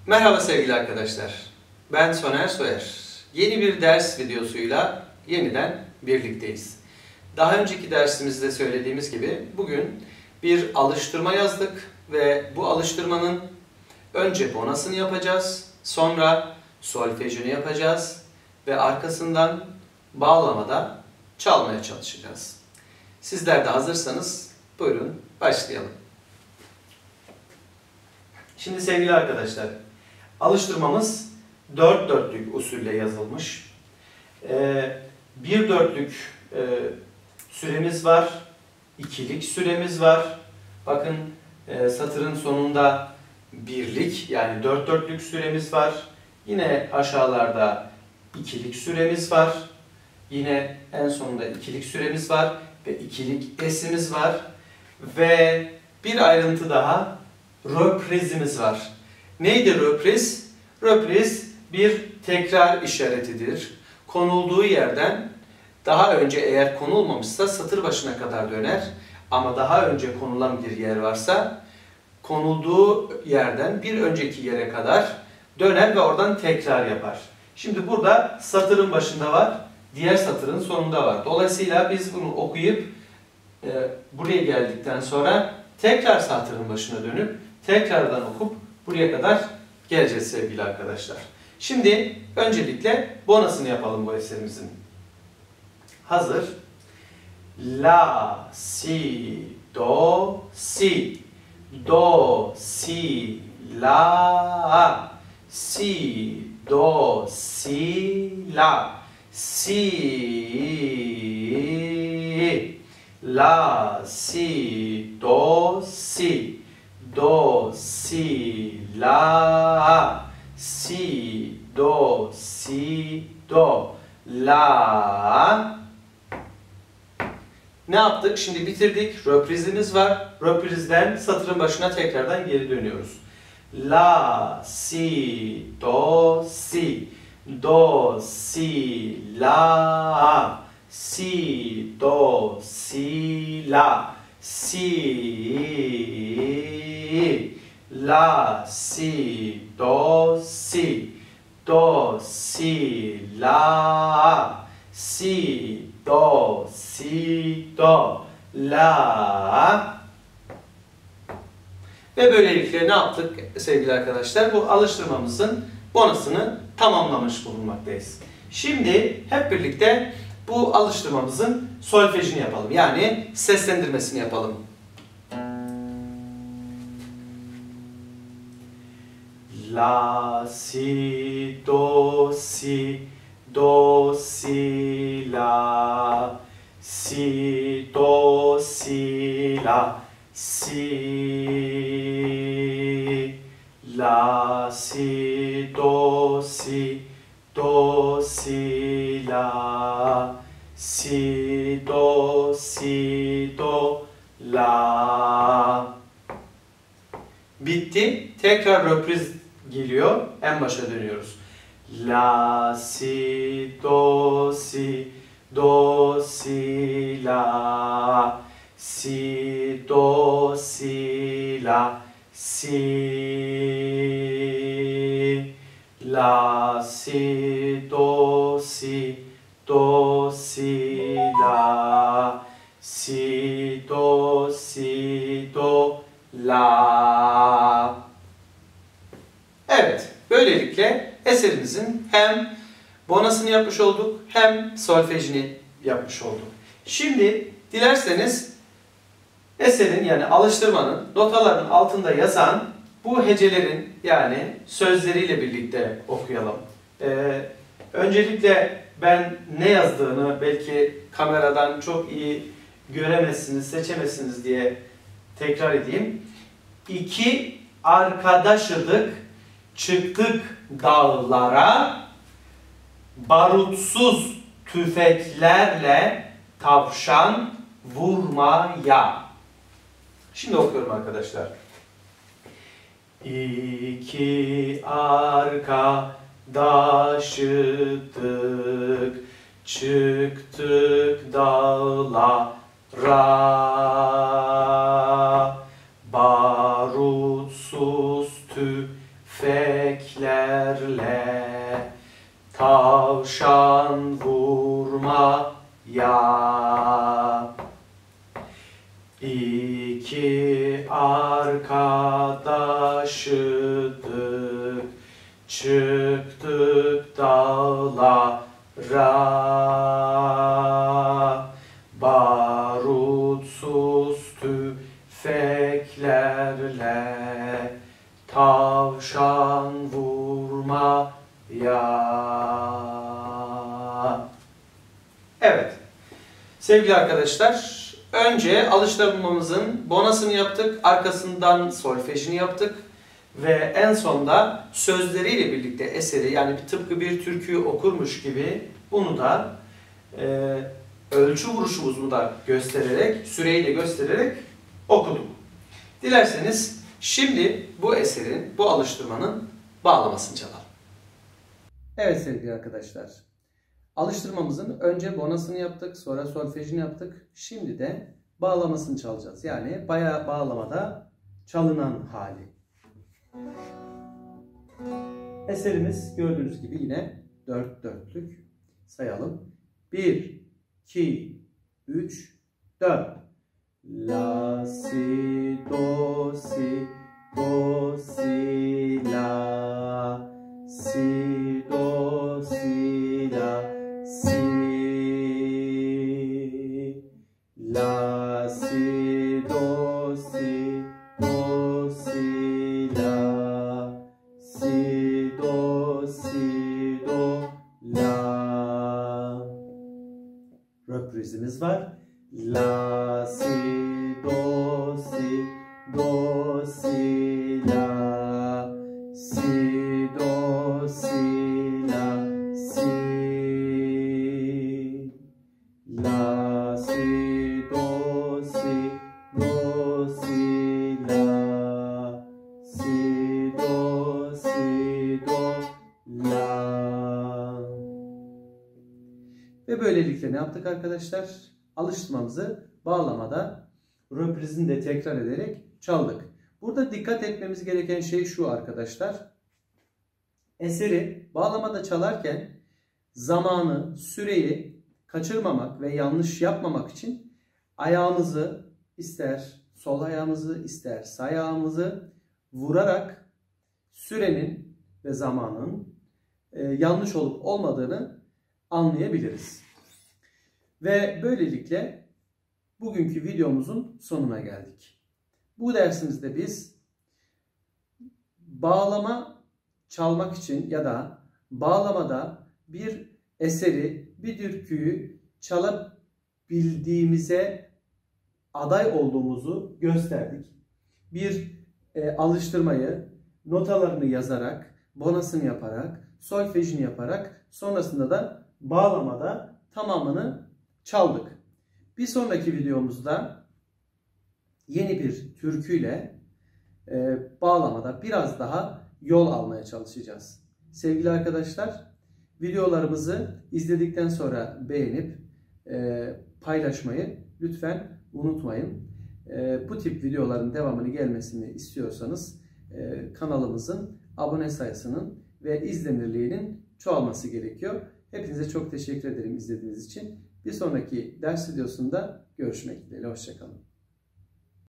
Merhaba sevgili arkadaşlar. Ben Soner Soyer. Yeni bir ders videosuyla yeniden birlikteyiz. Daha önceki dersimizde söylediğimiz gibi bugün bir alıştırma yazdık ve bu alıştırmanın önce bonasını yapacağız, sonra solfejini yapacağız ve arkasından bağlamada çalmaya çalışacağız. Sizler de hazırsanız buyurun başlayalım. Şimdi sevgili arkadaşlar, alıştırmamız 4/4'lük usulle yazılmış. 1/4'lük süremiz var, 2'lik süremiz var. Bakın satırın sonunda 1'lik yani 4/4'lük süremiz var. Yine aşağılarda 2'lik süremiz var. Yine en sonunda 2'lik süremiz var ve 2'lik esimiz var. Ve bir ayrıntı daha, röprizimiz var. Neydi röpriz? Röpriz bir tekrar işaretidir. Konulduğu yerden daha önce eğer konulmamışsa satır başına kadar döner. Ama daha önce konulan bir yer varsa konulduğu yerden bir önceki yere kadar döner ve oradan tekrar yapar. Şimdi burada satırın başında var, diğer satırın sonunda var. Dolayısıyla biz bunu okuyup buraya geldikten sonra tekrar satırın başına dönüp tekrardan okup buraya kadar geleceğiz sevgili arkadaşlar. Şimdi öncelikle bonasını yapalım bu eserimizin. Hazır. La, si, do, si. Do, si, la. Si, do, si, la. Si, la, si, do, si. Do, si, la. Si, do, si, do. La. Ne yaptık? Şimdi bitirdik. Röprizimiz var. Röprizden satırın başına tekrardan geri dönüyoruz. La, si, do, si. Do, si, la. Si, do, si, la. Si, la, si, do, si. Do, si, la. Si, do, si, do, la. Ve böylelikle ne yaptık sevgili arkadaşlar? Bu alıştırmamızın bonusunu tamamlamış bulunmaktayız. Şimdi hep birlikte bu alıştırmamızın solfejini yapalım. Yani seslendirmesini yapalım. La, si, do, si. Do, si, la. Si, do, si, la. Si, la, si, do, si. Do, si, la. Si, do, si, do, la. Bitti. Tekrar röpriz geliyor. En başa dönüyoruz. La, si, do, si. Do, si, la. Si, do, si, la. Si, la, si, do, si. Do, si, la. Si, do, si, do, la. Evet, böylelikle eserimizin hem bonasını yapmış olduk hem solfejini yapmış olduk. Şimdi dilerseniz eserin yani alıştırmanın notaların altında yazan bu hecelerin yani sözleriyle birlikte okuyalım. Öncelikle ben ne yazdığını belki kameradan çok iyi göremezsiniz, seçemezsiniz diye tekrar edeyim. İki arkadaşıdık, çıktık dağlara, barutsuz tüfeklerle tavşan vurmaya. Şimdi okuyorum arkadaşlar. İki arkadaşıdık, çıktık dağlara, barutsuz tüfeklerle tüfeklerle tavşan vurmaya. İki arkadaşıdık, çıktık dağlara, barutsuz tüfeklerle tavşan vurmaya. Evet, sevgili arkadaşlar, önce alıştırmamızın bonasını yaptık, arkasından solfejini yaptık ve en sonda sözleriyle birlikte eseri, yani tıpkı bir türküyü okurmuş gibi bunu da ölçü vuruşumuzu da göstererek, süreyi de göstererek okudum. Dilerseniz şimdi bu eserin, bu alıştırmanın bağlamasını çalalım. Evet sevgili arkadaşlar, alıştırmamızın önce bonasını yaptık, sonra solfejini yaptık. Şimdi de bağlamasını çalacağız. Yani bayağı bağlamada çalınan hali. Eserimiz gördüğünüz gibi yine 4/4'lük. Sayalım. 1, 2, 3, 4. La, si, do, si, do, si, la, si, do, si, la, si, la, si, do, si, do, si, la, si, do, si, do, la. Reprizimiz var. La, si, do, si, do, si, la, si, do, si, la, si, la, si, do, si, do, si, la, si, do, si, do, la. Ve böylelikle ne yaptık arkadaşlar? Alıştırmamızı bağlamada reprizini de tekrar ederek çaldık. Burada dikkat etmemiz gereken şey şu arkadaşlar. Eseri bağlamada çalarken zamanı, süreyi kaçırmamak ve yanlış yapmamak için ayağımızı, ister sol ayağımızı ister sağ ayağımızı vurarak sürenin ve zamanın yanlış olup olmadığını anlayabiliriz. Ve böylelikle bugünkü videomuzun sonuna geldik. Bu dersimizde biz bağlama çalmak için ya da bağlamada bir eseri, bir türküyü çalabildiğimize aday olduğumuzu gösterdik. Bir alıştırmayı notalarını yazarak, bonasını yaparak, solfejini yaparak sonrasında da bağlamada tamamını çaldık. Bir sonraki videomuzda yeni bir türküyle bağlamada biraz daha yol almaya çalışacağız. Sevgili arkadaşlar, videolarımızı izledikten sonra beğenip paylaşmayı lütfen unutmayın. Bu tip videoların devamını gelmesini istiyorsanız kanalımızın abone sayısının ve izlenirliğinin çoğalması gerekiyor. Hepinize çok teşekkür ederim izlediğiniz için. Bir sonraki ders videosunda görüşmek dileğiyle. Hoşça kalın.